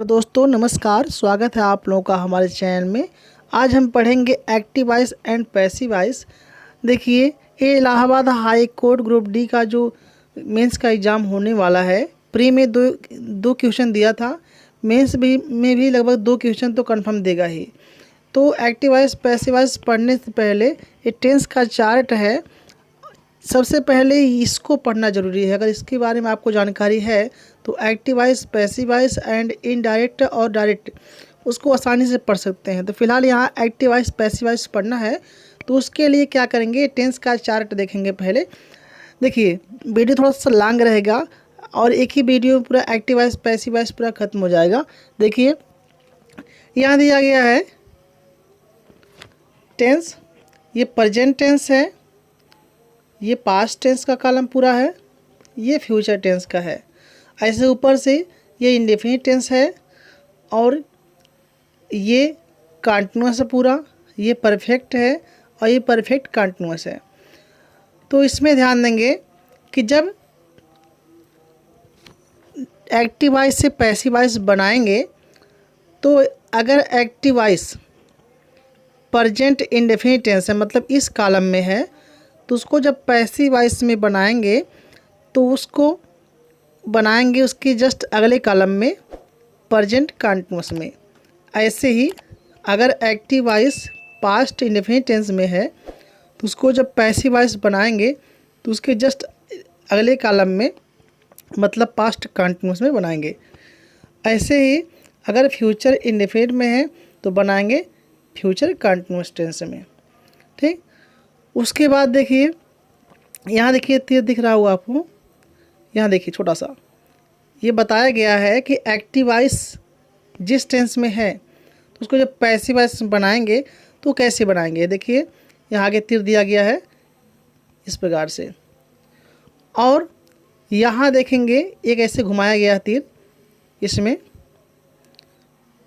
तो दोस्तों नमस्कार, स्वागत है आप लोगों का हमारे चैनल में। आज हम पढ़ेंगे active voice and passive voice. देखिए, ये Allahabad high court group D का जो मेंस का एग्ज़ाम होने वाला है। प्री में दो क्वेश्चन दिया था, मेंस में भी लगभग 2 क्वेश्चन तो कंफर्म देगा ही। तो एक्टिव वॉइस पैसिव वॉइस पढ़ने से पहले ये टेंस का चार्ट है, सबसे पहले इसको पढ़ना ज़रूरी है। अगर इसके बारे में आपको जानकारी है तो active voice, passive voice and indirect और डायरेक्ट उसको आसानी से पढ़ सकते हैं। तो फिलहाल यहाँ एक्टिव वॉइस पैसिव वॉइस पढ़ना है, तो उसके लिए क्या करेंगे, टेंस का चार्ट देखेंगे पहले। देखिए, वीडियो थोड़ा सा लॉन्ग रहेगा और एक ही वीडियो में पूरा एक्टिव वॉइस पैसिव वॉइस पूरा खत्म हो जाएगा। देखिए, यहाँ दिया गया है टेंस, ये प्रेजेंट टेंस है, ये पास्ट टेंस का कॉलम पूरा है, ये फ्यूचर टेंस का है। ऐसे ऊपर से ये इंडेफिनिट टेंस है और ये कंटीन्यूअस है पूरा, ये परफेक्ट है और ये परफेक्ट कंटीन्यूअस है। तो इसमें ध्यान देंगे कि जब एक्टिव वॉइस से पैसिव वॉइस बनाएंगे तो अगर active voice present indefinite tense है, मतलब इस कॉलम में है, तो उसको जब पैसिव वॉइस में बनाएंगे तो उसको बनाएंगे उसके जस्ट अगले कॉलम में प्रेजेंट कंटीन्यूअस में। ऐसे ही अगर active voice past indefinite tense में है तो उसको जब पैसिव वॉइस बनाएंगे तो उसके जस्ट अगले कॉलम में मतलब पास्ट कंटीन्यूअस में बनाएंगे। ऐसे ही अगर फ्यूचर इंडेफिनिट में है तो बनाएंगे फ्यूचर कंटीन्यूअस टेंस में। ठीक, उसके बाद देखिए, यहाँ देखिए तीर दिख रहा होगा आपको, यहाँ देखिए छोटा सा, ये बताया गया है कि एक्टिव वॉइस जिस टेंस में है तो उसको जब पैसिव वॉइस बनाएंगे तो कैसे बनाएंगे। देखिए, यहाँ आगे तीर दिया गया है इस प्रकार से, और यहाँ देखेंगे एक ऐसे घुमाया गया तीर, इसमें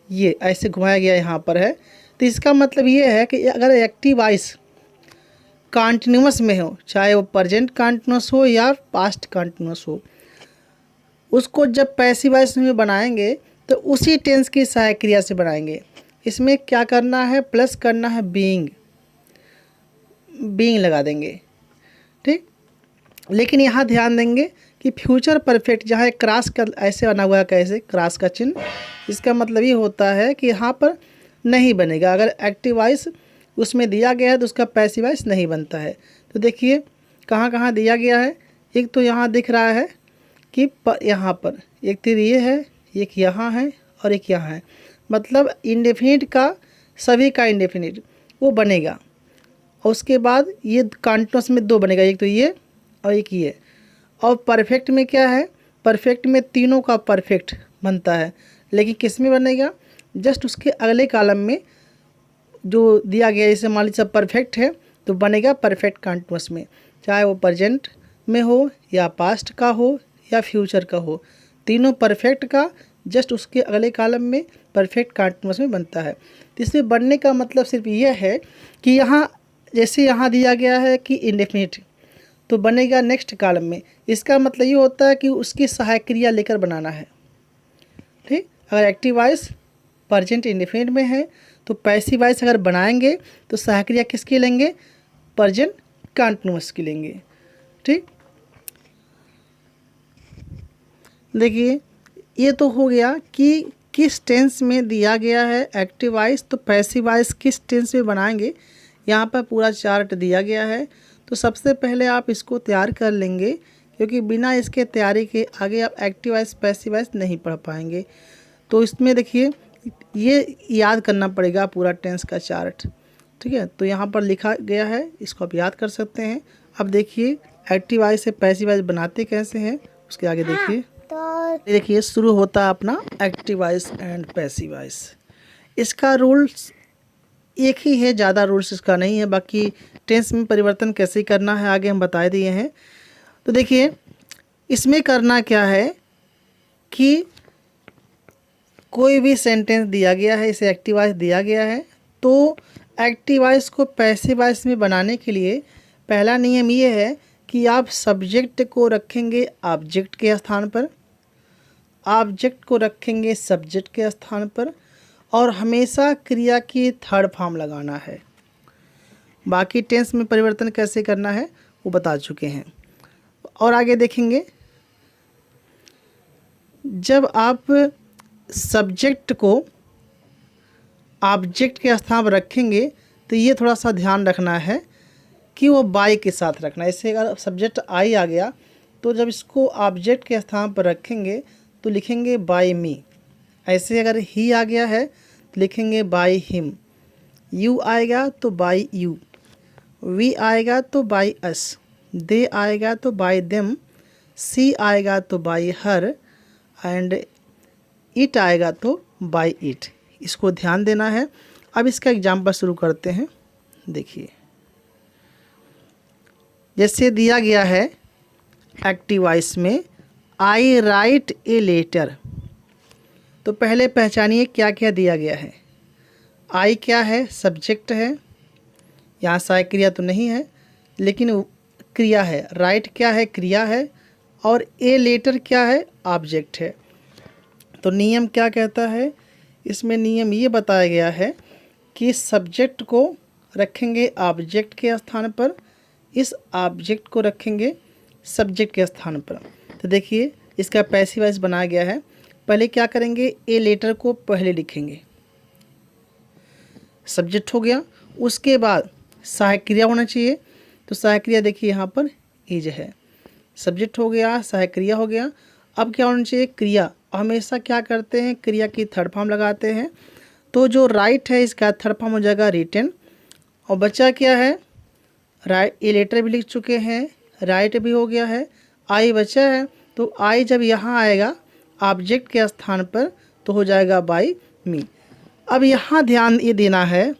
ये ऐसे घुमाया गया यहाँ पर है। तो इसका मतलब ये है कि अगर एक्टिव वॉइस कंटिन्यूअस में हो, चाहे वो प्रेजेंट कंटिन्यूअस हो या पास्ट कंटिन्यूअस हो, उसको जब पैसिव वॉइस में बनाएंगे तो उसी टेंस की सहायक क्रिया से बनाएंगे। इसमें क्या करना है, प्लस करना है बीइंग, बीइंग लगा देंगे। ठीक, लेकिन यहाँ ध्यान देंगे कि फ्यूचर परफेक्ट जहाँ एक क्रॉस का ऐसे बना हुआ है, कैसे क्रॉस का चिन्ह, इसका मतलब ये होता है कि यहाँ पर नहीं बनेगा। अगर एक्टिव वॉइस उसमें दिया गया है तो उसका पैसिव वॉइस नहीं बनता है। तो देखिए कहाँ कहाँ दिया गया है, एक तो यहाँ दिख रहा है कि यहाँ पर एक तीर ये है, एक यहाँ है और एक यहाँ है, मतलब इंडेफिनिट का सभी का इंडेफिनिट वो बनेगा। और उसके बाद ये कंटीन्यूअस में 2 बनेगा, एक तो ये और एक ये। और परफेक्ट में क्या है, परफेक्ट में तीनों का परफेक्ट बनता है, लेकिन किस में बनेगा, जस्ट उसके अगले कॉलम में जो दिया गया है। जैसे मान लीजिए परफेक्ट है तो बनेगा परफेक्ट कंटीन्यूअस में, चाहे वो प्रेजेंट में हो या पास्ट का हो या फ्यूचर का हो, तीनों परफेक्ट का जस्ट उसके अगले कॉलम में परफेक्ट कंटीन्यूअस में बनता है। तो इसमें बनने का मतलब सिर्फ ये है कि यहाँ जैसे यहाँ दिया गया है कि इंडेफिनिट, तो बनेगा नेक्स्ट कॉलम में। इसका मतलब ये होता है कि उसकी सहायक क्रिया लेकर बनाना है। ठीक, अगर एक्टिव वॉइस प्रेजेंट इंडेफिनिट में है तो पैसिव वॉइस अगर बनाएंगे तो सहायक क्रिया किसकी लेंगे, प्रेजेंट कंटीन्यूअस की लेंगे। ठीक, देखिए ये तो हो गया कि किस टेंस में दिया गया है एक्टिव वॉइस, तो पैसिव वॉइस किस टेंस में बनाएंगे, यहाँ पर पूरा चार्ट दिया गया है। तो सबसे पहले आप इसको तैयार कर लेंगे, क्योंकि बिना इसके तैयारी के आगे आप एक्टिव वॉइस पैसिव वॉइस नहीं पढ़ पाएंगे। तो इसमें देखिए ये याद करना पड़ेगा पूरा टेंस का चार्ट। ठीक है, तो यहाँ पर लिखा गया है, इसको आप याद कर सकते हैं। अब देखिए एक्टिव वॉइस से पैसिव वॉइस बनाते कैसे हैं, उसके आगे देखिए। तो देखिए शुरू होता है अपना active voice and passive voice. इसका रूल्स एक ही है, ज़्यादा रूल्स इसका नहीं है। बाकी टेंस में परिवर्तन कैसे करना है आगे हम बता दिए हैं। तो देखिए इसमें करना क्या है कि कोई भी सेंटेंस दिया गया है, इसे एक्टिव वॉइस दिया गया है, तो एक्टिव वॉइस को पैसिव वॉइस में बनाने के लिए पहला नियम ये है कि आप सब्जेक्ट को रखेंगे ऑब्जेक्ट के स्थान पर ऑब्जेक्ट को रखेंगे सब्जेक्ट के स्थान पर और हमेशा क्रिया की थर्ड फॉर्म लगाना है। बाकी टेंस में परिवर्तन कैसे करना है वो बता चुके हैं। और आगे देखेंगे, जब आप सब्जेक्ट को ऑब्जेक्ट के स्थान पर रखेंगे तो ये थोड़ा सा ध्यान रखना है कि वो बाय के साथ रखना है। इससे अगर सब्जेक्ट आई आ गया तो जब इसको ऑब्जेक्ट के स्थान पर रखेंगे तो लिखेंगे बाय मी। ऐसे अगर ही आ गया है तो लिखेंगे बाय हिम। यू आएगा तो बाय यू, वी आएगा तो बाय अस, दे आएगा तो बाय देम, सी आएगा तो बाय हर एंड इट आएगा तो बाय इट। इसको ध्यान देना है। अब इसका एग्जाम्पल शुरू करते हैं। देखिए, जैसे दिया गया है एक्टिव वॉइस में, आई राइट ए लेटर। तो पहले पहचानिए क्या क्या दिया गया है। आई क्या है? सब्जेक्ट है, यहाँ सहायक क्रिया तो नहीं है लेकिन क्रिया है। राइट क्या है? क्रिया है। और ए लेटर क्या है? ऑब्जेक्ट है। तो नियम क्या कहता है? इसमें नियम ये बताया गया है कि सब्जेक्ट को रखेंगे ऑब्जेक्ट के स्थान पर, इस ऑब्जेक्ट को रखेंगे सब्जेक्ट के स्थान पर। तो देखिए इसका पैसिव वॉइस बनाया गया है। पहले क्या करेंगे? ए लेटर को पहले लिखेंगे, सब्जेक्ट हो गया। उसके बाद सहायक क्रिया होना चाहिए। तो सहायक क्रिया देखिए यहाँ पर इज है, सब्जेक्ट हो गया, सहायक क्रिया हो गया। अब क्या होना चाहिए? क्रिया। हमेशा क्या करते हैं? क्रिया की थर्ड फॉर्म लगाते हैं। तो जो राइट है इसका थर्ड फॉर्म हो जाएगा रिटन। और बचा क्या है? राइट, ए लेटर भी लिख चुके हैं, राइट भी हो गया है, आई बचा है। तो आई जब यहाँ आएगा ऑब्जेक्ट के स्थान पर तो हो जाएगा बाय मी। अब यहाँ ध्यान ये देना है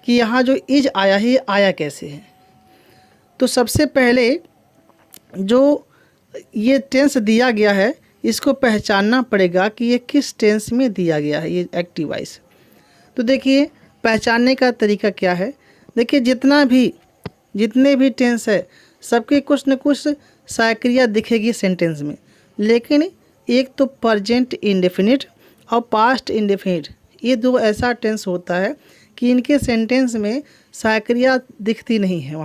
कि यहाँ जो इज आया है ये आया कैसे है। तो सबसे पहले जो ये टेंस दिया गया है इसको पहचानना पड़ेगा कि ये किस टेंस में दिया गया है, ये एक्टिव वॉइस। तो देखिए पहचानने का तरीका क्या है। देखिए जितने भी टेंस है सबके कुछ न कुछ सहायक क्रिया दिखेगी सेंटेंस में, लेकिन एक तो प्रेजेंट इंडेफिनिट और पास्ट इंडेफिनिट, ये दो ऐसा टेंस होता है कि इनके सेंटेंस में सहायक क्रिया दिखती नहीं है।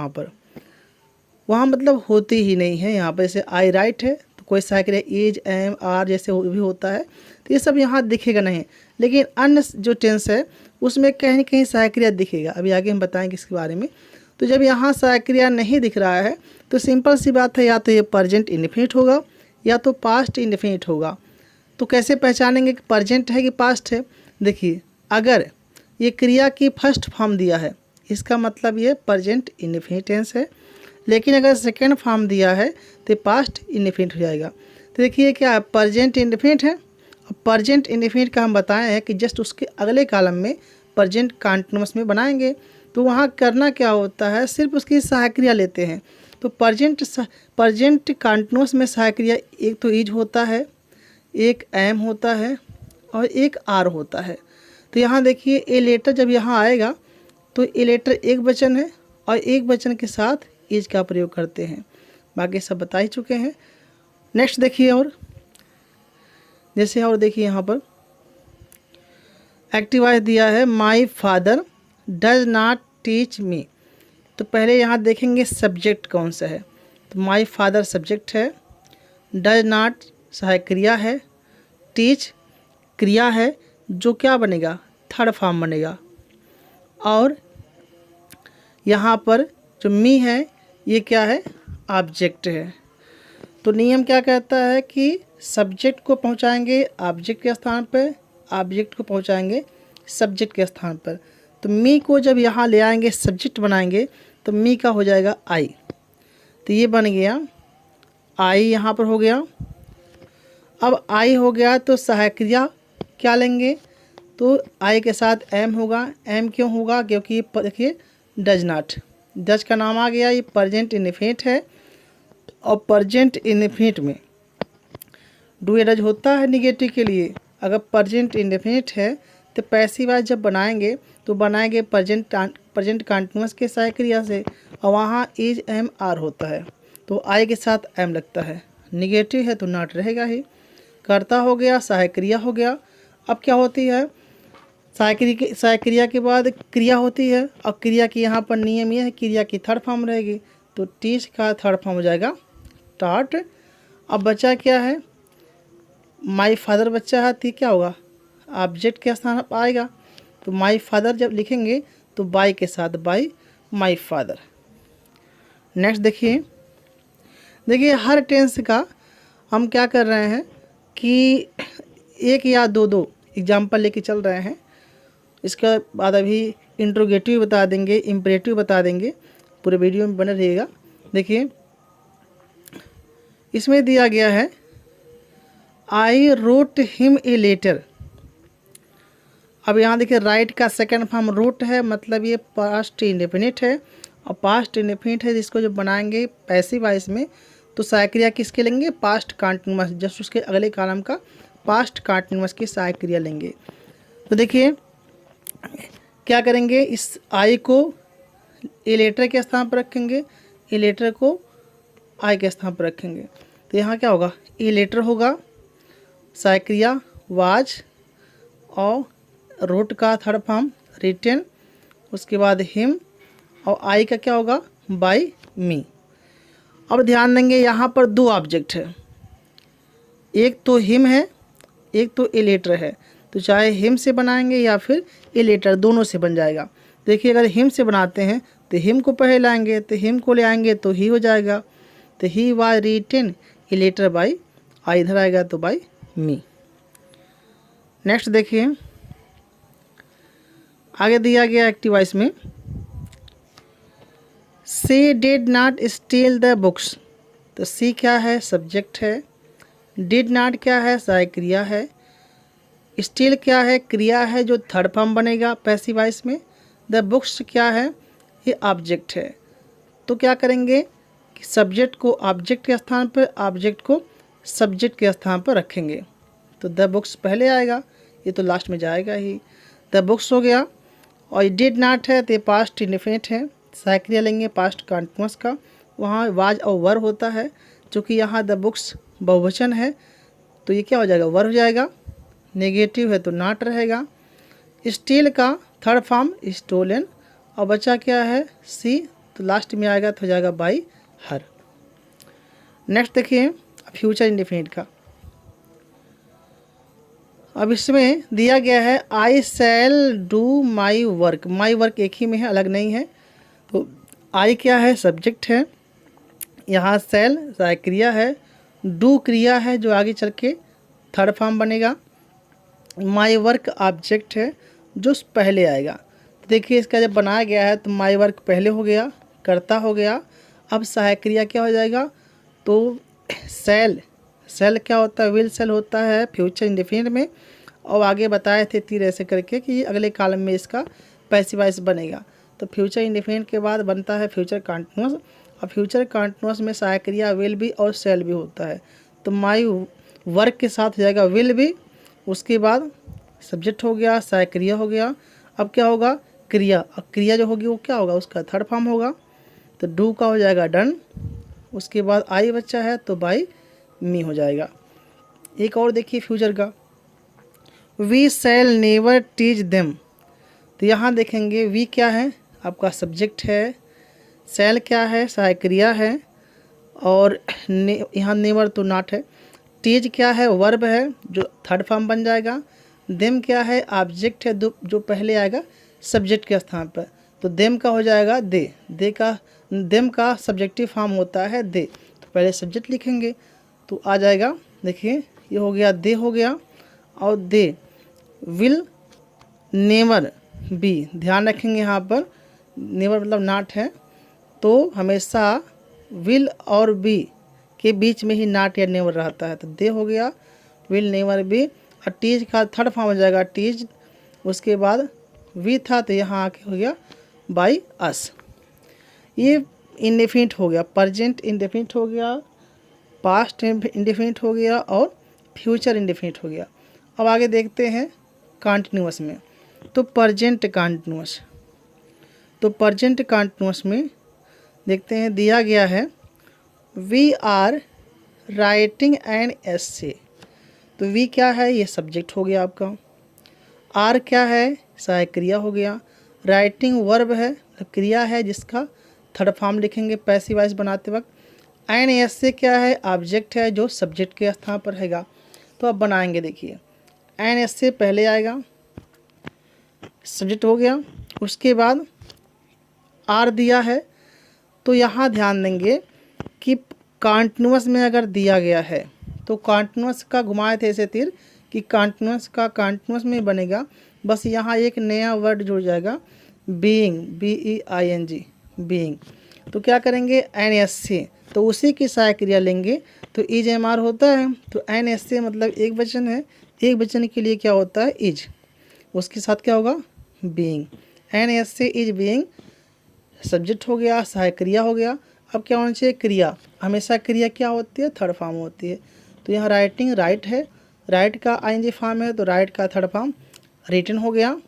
वहाँ मतलब होती ही नहीं है। यहाँ पर जैसे आई राइट है तो कोई सहायक क्रिया इज, एम, आर जैसे भी होता है, तो ये सब यहाँ दिखेगा नहीं। लेकिन अन्य जो टेंस है उसमें कहीं न कहीं सहायक क्रिया दिखेगा। अभी आगे हम बताएंगे इसके बारे में। तो जब यहाँ सहायक क्रिया नहीं दिख रहा है तो सिंपल सी बात है, या तो ये प्रेजेंट इंडेफिनिट होगा या तो पास्ट इंडेफिनिट होगा। तो कैसे पहचानेंगे कि प्रेजेंट है कि पास्ट है? देखिए अगर ये क्रिया की फर्स्ट फॉर्म दिया है इसका मतलब ये प्रेजेंट इंडेफिनिट टेंस है, लेकिन अगर सेकेंड फॉर्म दिया है तो पास्ट इंडेफिनिट हो जाएगा। तो देखिए क्या प्रेजेंट इंडेफिनिट है। और प्रेजेंट इंडेफिनिट का हम बताए हैं कि जस्ट उसके अगले कॉलम में प्रेजेंट कंटीन्यूअस में बनाएंगे। तो वहाँ करना क्या होता है, सिर्फ उसकी सहायक क्रिया लेते हैं। तो प्रेजेंट कंटीन्यूअस में सहायक क्रिया एक तो इज होता है, एक एम होता है और एक आर होता है। तो यहाँ देखिए ए लेटर जब यहाँ आएगा तो ए लेटर एक वचन है और एक वचन के साथ इज का प्रयोग करते हैं। बाकी सब बता ही चुके हैं। नेक्स्ट देखिए, और जैसे और देखिए यहाँ पर एक्टिव वॉइस दिया है my father does not teach me. तो पहले यहाँ देखेंगे सब्जेक्ट कौन सा है। तो माई फादर सब्जेक्ट है, डज नॉट सहायक क्रिया है, टीच क्रिया है जो क्या बनेगा? थर्ड फॉर्म बनेगा। और यहाँ पर जो मी है ये क्या है? ऑब्जेक्ट है। तो नियम क्या कहता है कि सब्जेक्ट को पहुँचाएंगे ऑब्जेक्ट के स्थान पर, ऑब्जेक्ट को पहुँचाएंगे सब्जेक्ट के स्थान पर। तो मी को जब यहाँ ले आएंगे सब्जेक्ट बनाएंगे तो मी का हो जाएगा आई। तो ये बन गया आई, यहाँ पर हो गया। अब आई हो गया तो सहायक क्रिया क्या लेंगे? तो आई के साथ एम होगा। एम क्यों होगा? क्योंकि देखिए डज नॉट, डज का नाम आ गया, ये प्रेजेंट इंडेफिनिट है। और प्रेजेंट इंडेफिनिट में डू या डज होता है निगेटिव के लिए। अगर प्रेजेंट इंडेफिनिट है तो पैसिव वॉइस जब बनाएंगे तो बनाएंगे प्रेजेंट कंटीन्यूअस के सहायक क्रिया से, और वहाँ इज, एम, आर होता है। तो आई के साथ एम लगता है, निगेटिव है तो नॉट रहेगा ही। कर्ता हो गया, सहायक क्रिया हो गया। अब क्या होती है, सहायक क्रिया के बाद क्रिया होती है। अब क्रिया की यहाँ पर नियम ये है, क्रिया की थर्ड फॉर्म रहेगी, तो टीच का थर्ड फॉर्म हो जाएगा टाट। अब बचा क्या है, माई फादर बच्चा है, तो क्या होगा, ऑब्जेक्ट के स्थान पर आएगा। तो माई फादर जब लिखेंगे तो बाई के साथ बाई माई फादर। नेक्स्ट देखिए, हर टेंस का हम क्या कर रहे हैं कि एक या दो एग्जाम्पल लेके चल रहे हैं। इसके बाद अभी इंट्रोगेटिव बता देंगे, इम्परेटिव बता देंगे, पूरे वीडियो में बने रहिएगा। देखिए इसमें दिया गया है I wrote him a letter. अब यहाँ देखिए राइट का सेकंड फॉर्म रोट है, मतलब ये पास्ट इंडेफिनिट है, और पास्ट इंडेफिनिट है जिसको जो बनाएंगे पैसिव वॉइस में तो सहायक क्रिया किसके लेंगे, पास्ट कंटीन्यूअस, जस्ट उसके अगले कॉलम का पास्ट कंटीन्यूअस की सहायक क्रिया लेंगे। तो देखिए क्या करेंगे, इस आई को ए लेटर के स्थान पर रखेंगे, ए लेटर को आई के स्थान पर रखेंगे। तो यहाँ क्या होगा, ए लेटर होगा, सहायक क्रिया वाज, और रोट का थर्ड फॉर्म रिटन, उसके बाद हिम, और आई का क्या होगा, बाय मी। अब ध्यान देंगे यहाँ पर दो ऑब्जेक्ट है, एक तो हिम है, एक तो ए लेटर है। तो चाहे हिम से बनाएंगे या फिर ए लेटर, दोनों से बन जाएगा। देखिए अगर हिम से बनाते हैं तो हिम को पहले लाएंगे, तो हिम को ले आएंगे तो ही हो जाएगा। तो he was written a letter by, I इधर आएगा तो बाय मी। नेक्स्ट देखिए आगे दिया गया एक्टिव वॉइस में, she did not steal the books. तो सी क्या है, सब्जेक्ट है, डिड नॉट क्या है, सहायक क्रिया है, स्टील क्या है, क्रिया है जो थर्ड फॉर्म बनेगा पैसिव वॉइस में, द बुक्स क्या है, ये ऑब्जेक्ट है। तो क्या करेंगे कि सब्जेक्ट को ऑब्जेक्ट के स्थान पर, ऑब्जेक्ट को सब्जेक्ट के स्थान पर रखेंगे। तो द बुक्स पहले आएगा, ये तो लास्ट में जाएगा ही। द बुक्स हो गया, और ये डिड नॉट है तो ये पास्ट इंडेफिनिट है, सहायक क्रिया लेंगे पास्ट कंटीन्यूअस का, वहाँ वाज और वर होता है। चूँकि यहाँ द बुक्स बहुवचन है तो ये क्या हो जाएगा, वर हो जाएगा। नेगेटिव है तो नॉट रहेगा। स्टील का थर्ड फॉर्म स्टोलन, और बचा क्या है, सी, तो लास्ट में आएगा तो हो जाएगा बाई हर। नेक्स्ट देखिए फ्यूचर इंडेफिनिट का। अब इसमें दिया गया है I shall do my work. My work एक ही में है, अलग नहीं है। तो आई क्या है, सब्जेक्ट है, यहाँ शैल सहायक क्रिया है, डू क्रिया है जो आगे चल के थर्ड फॉर्म बनेगा, माई वर्क ऑब्जेक्ट है जो पहले आएगा। तो देखिए इसका जब बनाया गया है तो माई वर्क पहले हो गया, कर्ता हो गया। अब सहायक क्रिया क्या हो जाएगा, तो शैल, शैल क्या होता है, विल शैल होता है फ्यूचर इंडेफिनिट में, और आगे बताए थे तीर ऐसे करके कि अगले कॉलम में इसका पैसिव वॉइस बनेगा। तो फ्यूचर इंडेफिनिट के बाद बनता है फ्यूचर कंटीन्यूअस, और फ्यूचर कंटीन्यूअस में सहायक क्रिया विल भी और शैल भी होता है। तो माई वर्क के साथ हो जाएगा विल भी, उसके बाद सब्जेक्ट हो गया, सहायक क्रिया हो गया। अब क्या होगा, क्रिया, अब क्रिया जो होगी वो क्या होगा, उसका थर्ड फॉर्म होगा। तो डू का हो जाएगा डन, उसके बाद आई बच्चा है तो बाई मी हो जाएगा। एक और देखिए फ्यूचर का, we shall never teach them. तो यहाँ देखेंगे वी क्या है, आपका सब्जेक्ट है, शैल क्या है, सहायक क्रिया है, और यहाँ नेवर तो नॉट है, टीच क्या है, वर्ब है जो थर्ड फॉर्म बन जाएगा, देम क्या है, ऑब्जेक्ट है जो पहले आएगा सब्जेक्ट के स्थान पर। तो देम का हो जाएगा दे, देम का सब्जेक्टिव फॉर्म होता है दे, तो पहले सब्जेक्ट लिखेंगे तो आ जाएगा। देखिए ये हो गया दे हो गया, और दे विल नेवर बी, ध्यान रखेंगे यहाँ पर नेवर मतलब नॉट है, तो हमेशा विल और बी के बीच में ही नॉट या नेवर रहता है। तो दे हो गया, विल नेवर बी, और टीज का थर्ड फॉर्म हो जाएगा टीज, उसके बाद वी था तो यहाँ आके हो गया बाई अस। ये इंडेफिनिट हो गया, प्रेजेंट इंडेफिनिट हो गया, पास्ट इंडेफिनिट हो गया, और फ्यूचर इंडेफिनिट हो गया। अब आगे देखते हैं कंटिन्यूअस में। तो प्रेजेंट कंटिन्यूअस, तो प्रेजेंट कंटिन्यूअस में देखते हैं दिया गया है वी आर राइटिंग एन एस्से। तो वी क्या है, ये सब्जेक्ट हो गया आपका। आर क्या है, सहायक क्रिया हो गया। राइटिंग वर्ब है, क्रिया है जिसका थर्ड फॉर्म लिखेंगे पैसिव वॉइस बनाते वक्त। एन एस से क्या है, ऑब्जेक्ट है जो सब्जेक्ट के स्थान पर रहेगा। तो अब बनाएंगे, देखिए एन एस से पहले आएगा, सब्जेक्ट हो गया। उसके बाद आर दिया है, तो यहाँ ध्यान देंगे कि कॉन्टिन्यूअस में अगर दिया गया है तो कॉन्टिन्यूअस का घुमाए थे ऐसे तीर कि कॉन्टिन्यूअस का कॉन्टिन्यूअस में बनेगा, बस यहाँ एक नया वर्ड जुड़ जाएगा, बीइंग, BEING, बीइंग। तो क्या करेंगे, एन एस से, तो उसी की सहायक क्रिया लेंगे। तो इज एम आर होता है, तो एन एस से मतलब एक वचन है, एक वचन के लिए क्या होता है, इज, उसके साथ क्या होगा, बीइंग। एन एस से इज बीइंग सब्जेक्ट हो गया, सहायक क्रिया हो गया। अब क्या होना चाहिए, क्रिया, हमेशा क्रिया क्या होती है, थर्ड फॉर्म होती है। तो यहाँ राइटिंग राइट है, राइट का आईएनजी फॉर्म है, तो राइट का थर्ड फॉर्म रिटन हो गया।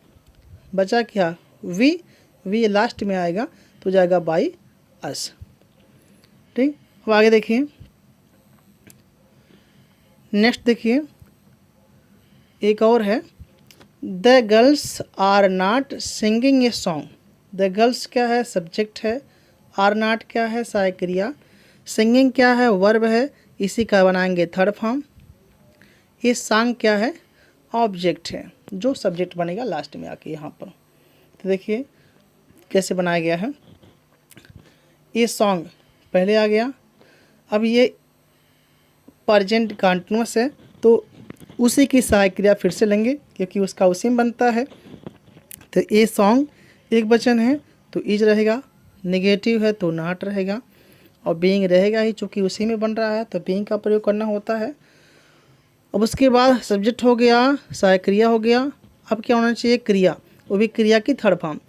बचा क्या, वी, वी लास्ट में आएगा तो जाएगा बाई अस। ठीक, अब आगे देखिए, नेक्स्ट देखिए एक और है, the girls are not singing a song. The girls क्या है, सब्जेक्ट है। आर नॉट क्या है, सहायक क्रिया। सिंगिंग क्या है, वर्ब है, इसी का बनाएंगे थर्ड फॉर्म। ये सॉन्ग क्या है, ऑब्जेक्ट है जो सब्जेक्ट बनेगा लास्ट में आके यहाँ पर। तो देखिए कैसे बनाया गया है, ये सॉन्ग पहले आ गया। अब ये प्रेजेंट कंटिन्यूअस है, तो उसी की सहायक क्रिया फिर से लेंगे क्योंकि उसका उसी में बनता है। तो ये सॉन्ग एक वचन है तो इज रहेगा, नेगेटिव है तो नॉट रहेगा, और बीइंग रहेगा ही चूँकि उसी में बन रहा है तो बीइंग का प्रयोग करना होता है। अब उसके बाद सब्जेक्ट हो गया, सहायक क्रिया हो गया। अब क्या होना चाहिए, क्रिया, वो भी क्रिया की थर्ड फॉर्म।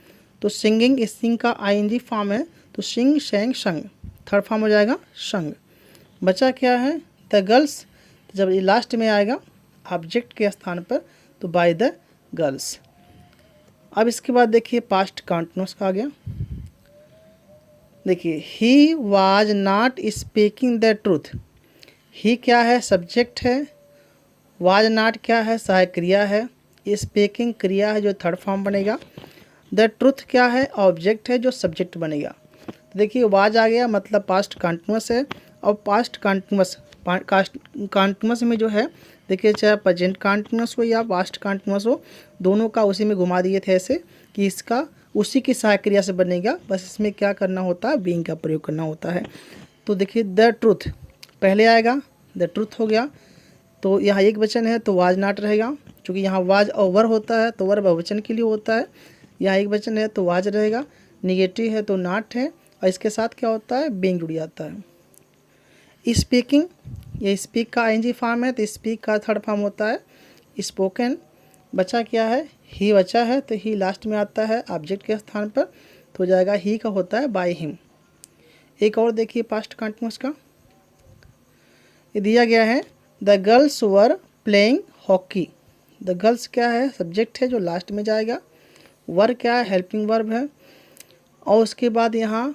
तो सिंगिंग, इस सिंग का आईएनजी फॉर्म है, तो सिंग, सेंग, संग, थर्ड फॉर्म हो जाएगा संग। बचा क्या है, द गर्ल्स, तो जब ये लास्ट में आएगा ऑब्जेक्ट के स्थान पर तो बाय द गर्ल्स। अब इसके बाद देखिए पास्ट कंटिन्यूअस का आ गया। देखिए he was not speaking the truth. He क्या है, सब्जेक्ट है। वाज नॉट क्या है, सहायक क्रिया है। स्पीकिंग क्रिया है जो थर्ड फॉर्म बनेगा। द ट्रूथ क्या है, ऑब्जेक्ट है जो सब्जेक्ट बनेगा। तो देखिए वाज आ गया मतलब पास्ट कंटिन्यूअस है। और पास्ट कंटिन्यूअस में जो है देखिए, चाहे प्रेजेंट कंटिन्यूअस हो या पास्ट कंटिन्यूअस हो, दोनों का उसी में घुमा दिए थे ऐसे कि इसका उसी की सहायक क्रिया से बनेगा, बस इसमें क्या करना होता है, बीइंग का प्रयोग करना होता है। तो देखिए द ट्रूथ पहले आएगा, द ट्रूथ हो गया, तो यहाँ एक वचन है तो वाज नॉट रहेगा, क्योंकि यहाँ वाज और वर होता है तो वर बहुवचन के लिए होता है। यहाँ एक वचन है तो वाज रहेगा, निगेटिव है तो नॉट है, और इसके साथ क्या होता है, बीइंग जुड़ जाता है। स्पीकिंग, ये स्पीक का आईएनजी फॉर्म है तो स्पीक का थर्ड फॉर्म होता है स्पोकन। बचा क्या है, ही बचा है, तो ही लास्ट में आता है ऑब्जेक्ट के स्थान पर, तो हो जाएगा ही का होता है बाय हिम। एक और देखिए पास्ट कंटिन्यूअस का, ये दिया गया है, the girls were playing hockey. The girls क्या है, सब्जेक्ट है जो लास्ट में जाएगा। वर क्या है, हेल्पिंग वर्ब है। और उसके बाद यहाँ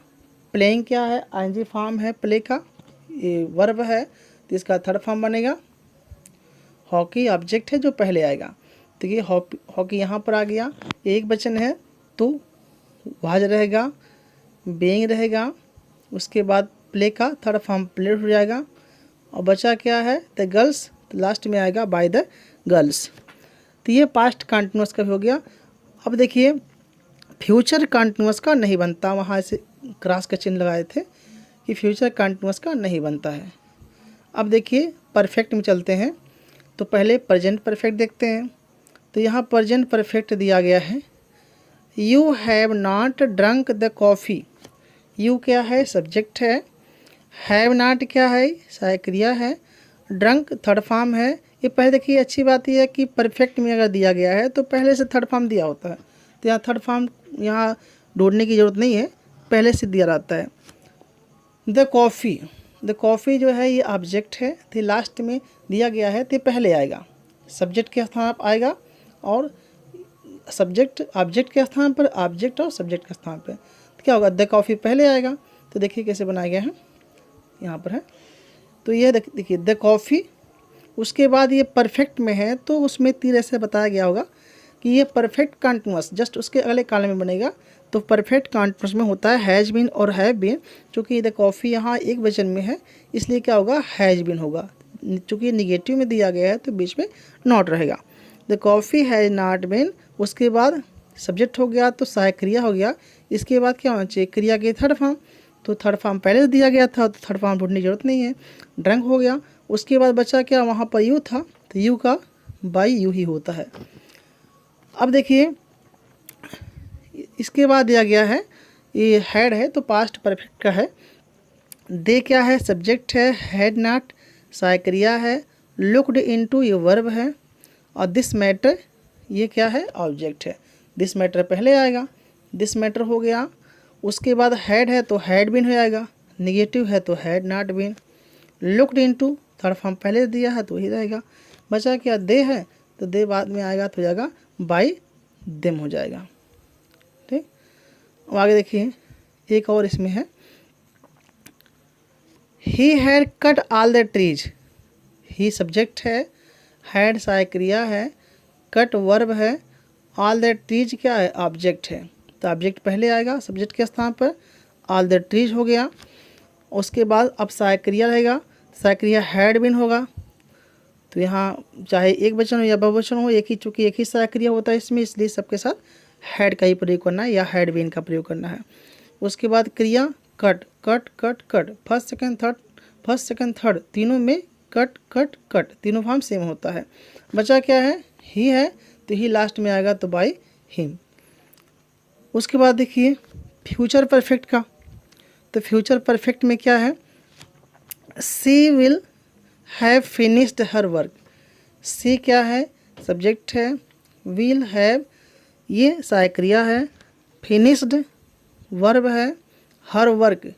प्लेइंग क्या है, आईएनजी फॉर्म है प्ले का, ये वर्ब है तो इसका थर्ड फॉर्म बनेगा। हॉकी ऑब्जेक्ट है जो पहले आएगा, तो ये हॉकी यहाँ पर आ गया, एक वचन है तो वाज रहेगा, बीइंग रहेगा। उसके बाद प्ले का थर्ड फॉर्म प्लेड हो जाएगा। और बचा क्या है, द गर्ल्स, तो लास्ट में आएगा बाय द गर्ल्स। तो ये पास्ट कंटिन्यूअस का भी हो गया। अब देखिए फ्यूचर कंटिन्यूअस का नहीं बनता, वहाँ से क्रॉस का चिन्ह लगाए थे कि फ्यूचर कंटिन्यूअस का नहीं बनता है। अब देखिए परफेक्ट में चलते हैं, तो पहले प्रेजेंट परफेक्ट देखते हैं। तो यहाँ प्रेजेंट परफेक्ट दिया गया है, you have not drunk the coffee. You क्या है, सब्जेक्ट है। हैव नॉट क्या है, सहायक क्रिया है। ड्रंक थर्ड फॉर्म है। ये पहले देखिए अच्छी बात यह है कि परफेक्ट में अगर दिया गया है तो पहले से थर्ड फॉर्म दिया होता है, तो यहाँ थर्ड फॉर्म यहाँ ढूंढने की ज़रूरत नहीं है, पहले से दिया रहता है। द कॉफ़ी, द कॉफ़ी जो है ये ऑब्जेक्ट है, तो लास्ट में दिया गया है तो पहले आएगा, सब्जेक्ट के स्थान पर आएगा, और सब्जेक्ट ऑब्जेक्ट के स्थान पर, ऑब्जेक्ट और सब्जेक्ट के स्थान पर, तो क्या होगा, द कॉफ़ी पहले आएगा। तो देखिए कैसे बनाया गया है, यहाँ पर है। तो ये देखिए द कॉफ़ी उसके बाद ये परफेक्ट में है तो उसमें तीर ऐसे बताया गया होगा कि ये परफेक्ट कंटिन्यूअस जस्ट उसके अगले कॉलम में बनेगा। तो परफेक्ट कंटिन्यूअस में होता है हैज़ बीन और हैव बीन। चूँकि द कॉफ़ी यहाँ एक वचन में है इसलिए क्या होगा, हैज़ बीन होगा। चूँकि निगेटिव में दिया गया है तो बीच में नॉट रहेगा। The coffee has not been, उसके बाद सब्जेक्ट हो गया तो सहायक क्रिया हो गया। इसके बाद क्या होना चाहिए, क्रिया की थर्ड फॉर्म। तो थर्ड फॉर्म पहले से दिया गया था तो थर्ड फॉर्म ढूंढने की जरूरत नहीं है, ड्रंक हो गया। उसके बाद बचा क्या, वहाँ पर यू था तो यू का बाई यू ही होता है। अब देखिए इसके बाद दिया गया है ये हैड है तो पास्ट परफेक्ट का है। दे क्या है, सब्जेक्ट है। हैड नॉट सहायक क्रिया है। लुक्ड इनटू ये वर्ब है। और दिस मैटर ये क्या है, ऑब्जेक्ट है। दिस मैटर पहले आएगा, दिस मैटर हो गया। उसके बाद हैड है तो हैड बीन हो जाएगा। निगेटिव है तो had not been. Looked into third form पहले दिया है तो वही रहेगा। बचा क्या, दे है तो दे बाद में आएगा तो हो जाएगा बाई देम हो जाएगा। ठीक, अब आगे देखिए एक और इसमें है, he had cut all the trees. He subject है, हैड सहायक क्रिया है, कट वर्ब है, ऑल द ट्रीज क्या है, ऑब्जेक्ट है। तो ऑब्जेक्ट पहले आएगा सब्जेक्ट के स्थान पर, ऑल द ट्रीज हो गया। उसके बाद अब सहायक क्रिया रहेगा, सहायक क्रिया हैड बीन होगा। तो यहाँ चाहे एक वचन हो या बहुवचन हो, एक ही चूँकि एक ही सहायक क्रिया होता है इसमें, इसलिए सबके साथ हैड का ही प्रयोग करना है या हैड बीन का प्रयोग करना है। उसके बाद क्रिया cut, cut cut cut, first second third तीनों में कट कट कट, तीनों फॉर्म सेम होता है। बचा क्या है, ही है तो ही लास्ट में आएगा तो बाई हिम। उसके बाद देखिए फ्यूचर परफेक्ट का, तो फ्यूचर परफेक्ट में क्या है, she will have finished her work. She क्या है, सब्जेक्ट है, विल हैव ये सहायक क्रिया है, फिनिश्ड वर्ब है, हर वर्क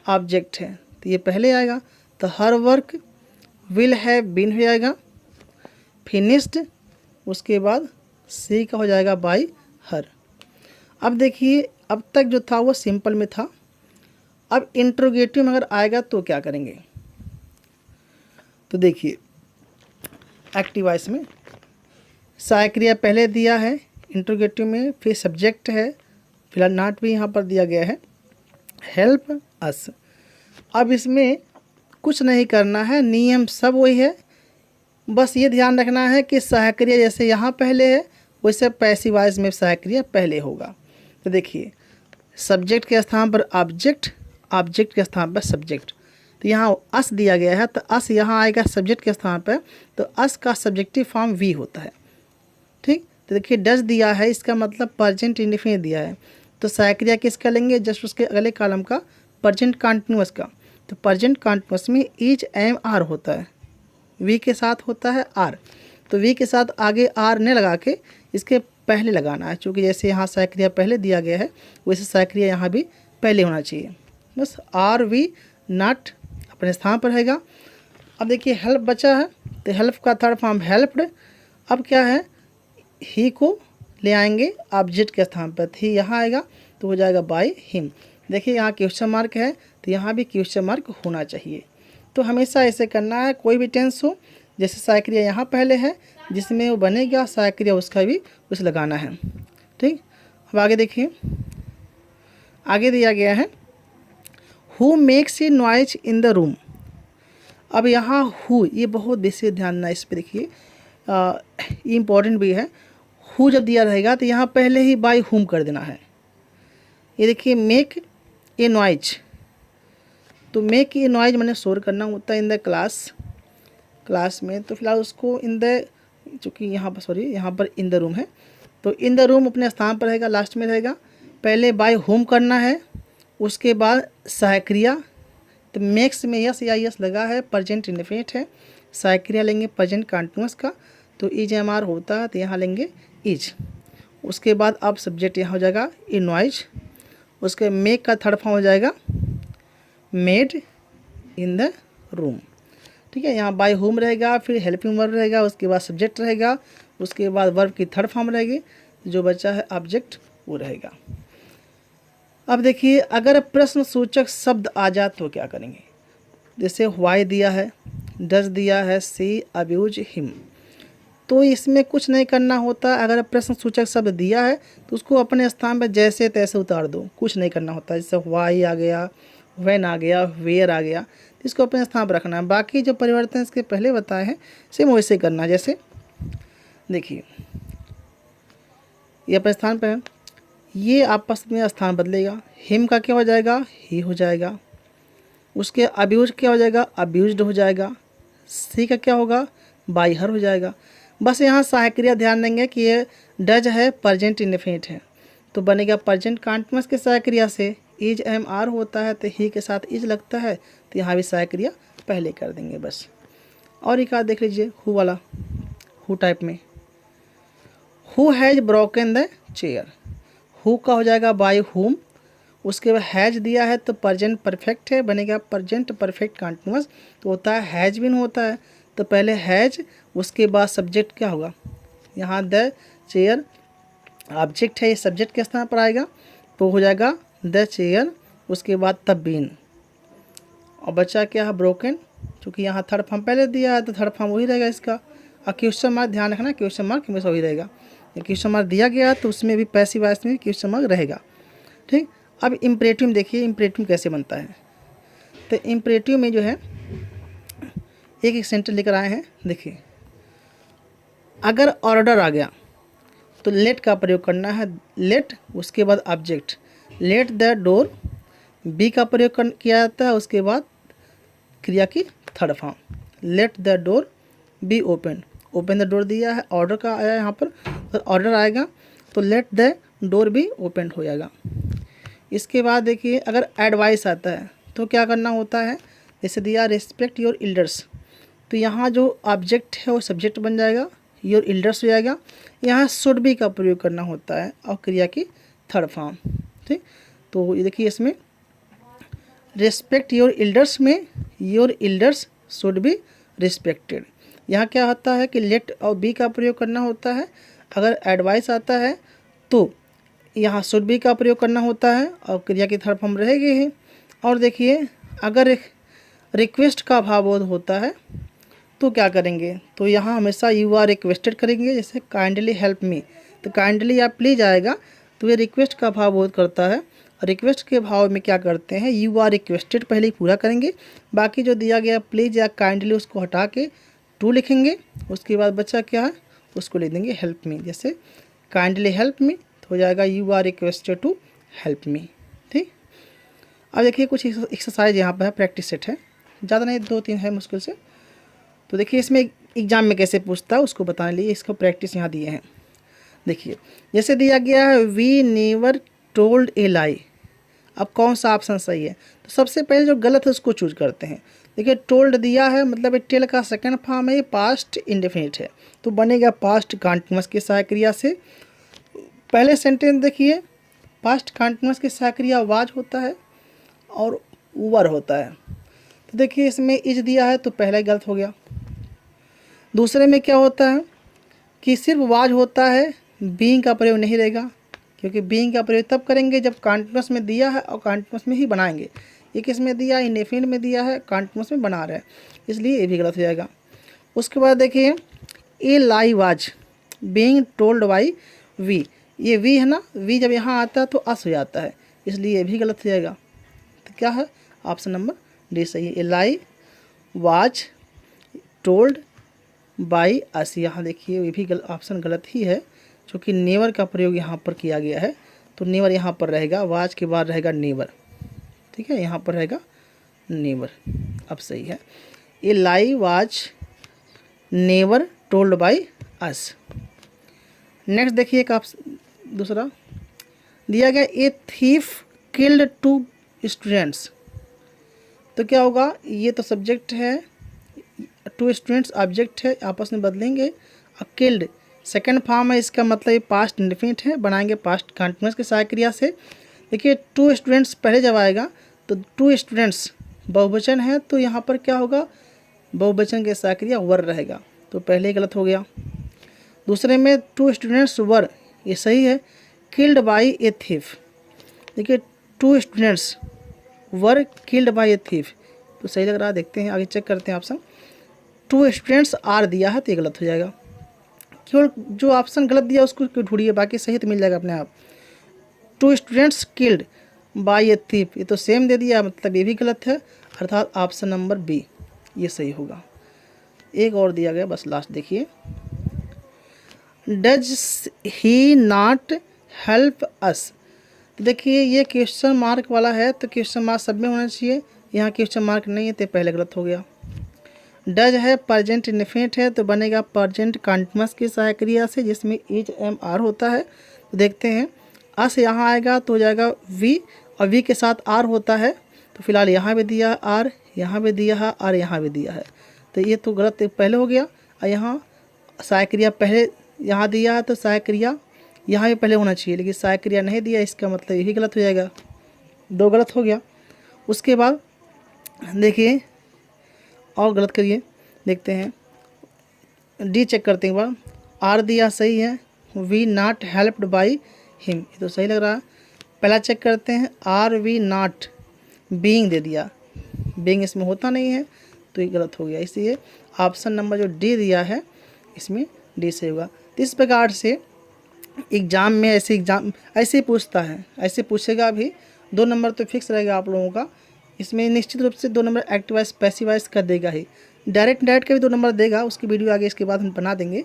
ऑब्जेक्ट है। तो ये पहले आएगा तो her work will have been हो जाएगा, फिनिश्ड उसके बाद सी का हो जाएगा बाई हर। अब देखिए अब तक जो था वो सिंपल में था, अब इंट्रोगेटिव में अगर आएगा तो क्या करेंगे। तो देखिए एक्टिव वॉइस में सहायक क्रिया पहले दिया है इंट्रोगेटिव में, फिर सब्जेक्ट है, फिलहाल नॉट भी यहाँ पर दिया गया है, हेल्प अस। अब इसमें कुछ नहीं करना है, नियम सब वही है, बस ये ध्यान रखना है कि सहायक क्रिया जैसे यहाँ पहले है वैसे पैसिव वॉइस में सहायक क्रिया पहले होगा। तो देखिए सब्जेक्ट के स्थान पर ऑब्जेक्ट, ऑब्जेक्ट के स्थान पर सब्जेक्ट। तो यहाँ अस दिया गया है तो अस यहाँ आएगा सब्जेक्ट के स्थान पर, तो अस का सब्जेक्टिव फॉर्म वी होता है। ठीक, तो देखिए डज दिया है इसका मतलब प्रेजेंट इंडेफिनिट दिया है, तो सहायक क्रिया किसका लेंगे, जस्ट उसके अगले कॉलम का, प्रेजेंट कंटिन्यूअस का। तो प्रेजेंट कंटिन्यूअस में इज एम आर होता है, वी के साथ होता है आर, तो वी के साथ आगे आर ने लगा के इसके पहले लगाना है। चूँकि जैसे यहाँ सहायक क्रिया पहले दिया गया है वैसे सहायक क्रिया यहाँ भी पहले होना चाहिए। बस आर वी नॉट अपने स्थान पर रहेगा। अब देखिए हेल्प बचा है तो हेल्प का थर्ड फॉर्म हेल्प्ड। अब क्या है, ही को ले आएंगे ऑब्जेक्ट के स्थान पर, ही यहाँ आएगा तो हो जाएगा बाय हिम। देखिए यहाँ क्वेश्चन मार्क है तो यहाँ भी क्वेश्चन मार्क होना चाहिए। तो हमेशा ऐसे करना है, कोई भी टेंस हो, जैसे सहायक क्रिया यहाँ पहले है जिसमें वो बनेगा सहायक क्रिया उसका भी उस लगाना है। ठीक, अब आगे देखिए आगे दिया गया है who makes a noise in the room. अब यहाँ हु ये बहुत बेसिक ध्यान देना इस पर, देखिए ये इम्पोर्टेंट भी है। हु जब दिया रहेगा तो यहाँ पहले ही बाय हुम कर देना है। ये देखिए मेक ए नॉइज, तो मेक ए नॉइज मैंने शोर करना होता है इन द क्लास में, तो फिलहाल उसको इन द, चूँकि यहाँ पर सॉरी यहाँ पर इन द रूम है तो इन द रूम अपने स्थान पर रहेगा, लास्ट में रहेगा। पहले बाय होम करना है, उसके बाद सहायक क्रिया, तो मेक्स में यस या यस लगा है, प्रेजेंट इंडेफिनिट है, सहायक क्रिया लेंगे प्रेजेंट कंटिन्यूअस का, तो इज एम आर होता है तो यहाँ लेंगे इज। उसके बाद अब सब्जेक्ट यहाँ हो जाएगा ए नॉइज, उसके मेक का थर्ड फॉर्म हो जाएगा मेड इन द रूम। ठीक है, यहाँ बाय होम रहेगा, फिर हेल्पिंग वर्ब रहेगा, उसके बाद सब्जेक्ट रहेगा, उसके बाद वर्ब की थर्ड फॉर्म रहेगी, जो बचा है ऑब्जेक्ट वो रहेगा। अब देखिए अगर प्रश्न सूचक शब्द आ जाए तो क्या करेंगे, जैसे व्हाई दिया है, डज दिया है सी अब्यूज हिम। तो इसमें कुछ नहीं करना होता। अगर प्रश्न सूचक शब्द दिया है तो उसको अपने स्थान पर जैसे तैसे उतार दो, कुछ नहीं करना होता। जैसे वाई आ गया, व्हेन आ गया, वेयर आ गया, तो इसको अपने स्थान पर रखना है। बाकी जो परिवर्तन इसके पहले बताए हैं सेम वैसे करना है। जैसे देखिए ये अपने स्थान पर है, ये आपस में स्थान बदलेगा। हिम का क्या हो जाएगा, ही हो जाएगा। उसके अब्यूज क्या हो जाएगा, अब्यूज्ड हो जाएगा। सी का क्या होगा, बाई हर हो जाएगा। बस यहाँ सहायक क्रिया ध्यान देंगे कि ये डज है, प्रेजेंट इंडेफिनिट है, तो बनेगा प्रेजेंट कंटीन्यूअस के सहायक क्रिया से। इज एम आर होता है तो ही के साथ इज लगता है, तो यहाँ भी सहायक क्रिया पहले कर देंगे बस। और एक देख लीजिए हु वाला, हु टाइप में, who has broken the chair. Who का हो जाएगा बाय हुम। उसके बाद हैज़ दिया है तो प्रेजेंट परफेक्ट है, बनेगा प्रेजेंट परफेक्ट कंटीन्यूअस। तो होता है हैज़ बिन होता है, तो पहले हैज़, उसके बाद सब्जेक्ट क्या होगा, यहाँ द चेयर ऑब्जेक्ट है, ये सब्जेक्ट के स्थान पर आएगा तो हो जाएगा द चेयर। उसके बाद तब बीन, और बचा क्या है ब्रोकन। क्योंकि यहाँ थर्ड फॉर्म पहले दिया है तो थर्ड फॉर्म वही रहेगा इसका। और क्वेश्चन मार्क ध्यान रखना, क्वेश्चन मार्क हमेशा वही रहेगा। क्वेश्चन मार्क दिया गया है तो उसमें भी पैसिव वॉइस में क्वेश्चन मार्क रहेगा। ठीक, अब इम्परेटिव देखिए, इम्परेटिव कैसे बनता है। तो इम्परेटिव में जो है एक एक सेंटेंस लेकर आए हैं। देखिए अगर ऑर्डर आ गया तो लेट का प्रयोग करना है, लेट, उसके बाद object, let the door. Be का प्रयोग किया जाता है, उसके बाद क्रिया की third form, let the door be open. Open the door दिया है, ऑर्डर का आया यहाँ पर, तो ऑर्डर आएगा तो late the door be open हो जाएगा। इसके बाद देखिए अगर एडवाइस आता है तो क्या करना होता है, जैसे दिया रिस्पेक्ट योर एल्डर्स, तो यहाँ जो ऑब्जेक्ट है वो सब्जेक्ट बन जाएगा, योर एल्डर्स हो जाएगा। यहाँ शुड बी का प्रयोग करना होता है और क्रिया की थर्ड फॉर्म। ठीक, तो ये देखिए इसमें रिस्पेक्ट योर एल्डर्स में your elders should be respected. यहाँ क्या होता है कि लेट और बी का प्रयोग करना होता है। अगर एडवाइस आता है तो यहाँ शुड बी का प्रयोग करना होता है और क्रिया की थर्ड फॉर्म रहेगी ही। और देखिए अगर रिक्वेस्ट का भावबोध होता है तो क्या करेंगे, तो यहाँ हमेशा यू आर रिक्वेस्टेड करेंगे। जैसे काइंडली हेल्प मी, तो काइंडली या प्लीज आएगा तो ये रिक्वेस्ट का भावबोध करता है। रिक्वेस्ट के भाव में क्या करते हैं, यू आर रिक्वेस्टेड पहले ही पूरा करेंगे, बाकी जो दिया गया प्लीज या काइंडली उसको हटा के टू लिखेंगे। उसके बाद बच्चा क्या है उसको लिख देंगे हेल्प मी। जैसे काइंडली हेल्प मी तो हो जाएगा you are requested to help me. ठीक, अब देखिए कुछ एक्सरसाइज यहाँ पर है, प्रैक्टिस सेट है, ज़्यादा नहीं 2-3 है मुश्किल से। तो देखिए इसमें एग्जाम में कैसे पूछता है उसको बताने लिए इसको प्रैक्टिस यहाँ दिए हैं। देखिए जैसे दिया गया है वी नेवर टोल्ड ए लाई। अब कौन सा ऑप्शन सही है, तो सबसे पहले जो गलत है उसको चूज करते हैं। देखिए टोल्ड दिया है मतलब टेल का सेकंड फॉर्म है, ये पास्ट इंडेफिनिट है, तो बनेगा पास्ट कंटीन्यूअस की सहायक क्रिया से। पहले सेंटेंस देखिए पास्ट कंटीन्यूअस की सहायक क्रिया वाज होता है और वर होता है। तो देखिए इसमें इज दिया है तो पहला ही गलत हो गया। दूसरे में क्या होता है कि सिर्फ वाज होता है, बीइंग का प्रयोग नहीं रहेगा, क्योंकि बीइंग का प्रयोग तब करेंगे जब कंटीन्यूअस में दिया है और कंटीन्यूअस में ही बनाएंगे। ये किस में दिया है, इंडेफिनिट में दिया है, कंटीन्यूअस में बना रहे हैं, इसलिए ये भी गलत हो जाएगा। उसके बाद देखिए a lie was being told by we, ये वी है ना, वी जब यहाँ आता है तो अस हो जाता है, इसलिए ये भी गलत हो जाएगा। तो क्या है ऑप्शन नंबर डी सही है, a lie was told by अस। यहाँ देखिए ये भी ऑप्शन गलत ही है, क्योंकि नेवर का प्रयोग यहाँ पर किया गया है, तो नेवर यहाँ पर रहेगा, वाज के बाद रहेगा नेवर। ठीक है, यहाँ पर रहेगा नेवर, अब सही है। A lie was never told by us. Next देखिए एक दूसरा दिया गया ए थीफ किल्ड 2 स्टूडेंट्स, तो क्या होगा, ये तो सब्जेक्ट है, 2 स्टूडेंट्स ऑब्जेक्ट है, आपस में बदलेंगे। और किल्ड सेकंड फॉर्म है, इसका मतलब ये पास्ट इंडेफिनिट है, बनाएंगे पास्ट कंटीन्यूअस के सहायक क्रिया से। देखिए 2 स्टूडेंट्स पहले जब आएगा तो 2 स्टूडेंट्स बहुवचन है, तो यहाँ पर क्या होगा, बहुवचन के सहायक क्रिया वर रहेगा, तो पहले ही गलत हो गया। दूसरे में 2 स्टूडेंट्स वर, ये सही है, किल्ड बाई ए थीफ। देखिए 2 students were killed by a thief, तो सही लग रहा है, देखते हैं आगे चेक करते हैं ऑप्शन। 2 स्टूडेंट्स आर दिया है तो ये गलत हो जाएगा। केवल जो ऑप्शन गलत दिया उसको क्यों ढूंढिए, बाकी सही तो मिल जाएगा अपने आप। 2 students killed by a thief, ये तो सेम दे दिया, मतलब ये भी गलत है, अर्थात ऑप्शन नंबर बी ये सही होगा। एक और दिया गया, बस लास्ट देखिए, does he not help us. तो देखिए ये क्वेश्चन मार्क वाला है तो क्वेश्चन मार्क सब में होना चाहिए, यहाँ क्वेश्चन मार्क नहीं है तो पहले गलत हो गया। डज है प्रेजेंट इंडेफिनिट है तो बनेगा प्रेजेंट कंटीन्यूअस की सहायक क्रिया से जिसमें इज एम आर होता है। तो देखते हैं, अस यहाँ आएगा तो हो जाएगा वी, और वी के साथ आर होता है, तो फिलहाल यहाँ भी दिया है आर, यहाँ भी दिया है और यहाँ भी दिया है, तो ये तो गलत पहले हो गया। और यहाँ सहायक क्रिया पहले यहाँ दिया है तो सहायक क्रिया यहाँ भी पहले होना चाहिए, लेकिन सहायक क्रिया नहीं दिया, इसका मतलब यही गलत हो जाएगा, 2 गलत हो गया। उसके बाद देखिए और गलत करिए, देखते हैं डी चेक करते हैं एक बार, आर दिया सही है, we not helped by him, ये तो सही लग रहा है। पहला चेक करते हैं, आर वी नॉट बीइंग दे दिया, बीइंग इसमें होता नहीं है तो ये गलत हो गया, इसलिए ऑप्शन नंबर जो डी दिया है इसमें डी सही होगा। तो इस प्रकार से एग्ज़ाम में ऐसे ही पूछता है, ऐसे पूछेगा भी, 2 नंबर तो फिक्स रहेगा आप लोगों का, इसमें निश्चित रूप से 2 number active voice passive wise कर देगा ही, डायरेक्ट के भी 2 नंबर देगा, उसकी वीडियो आगे इसके बाद हम बना देंगे।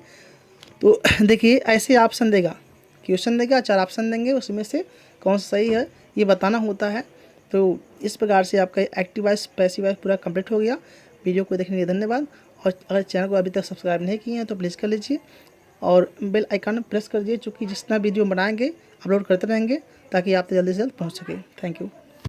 तो देखिए ऐसे ऑप्शन देगा, क्वेश्चन देगा, 4 ऑप्शन देंगे, उसमें से कौन सा सही है ये बताना होता है। तो इस प्रकार से आपका एक्टिव वाइज पैसिव वाइज पूरा कंप्लीट हो गया। वीडियो को देखने के लिए धन्यवाद, और अगर चैनल को अभी तक सब्सक्राइब नहीं किए हैं तो प्लीज़ कर लीजिए और बेल आइकन प्रेस कर दिए, चूँकि जितना वीडियो बनाएंगे अपलोड करते रहेंगे ताकि आप तक जल्दी से जल्द पहुँच सके। Thank you.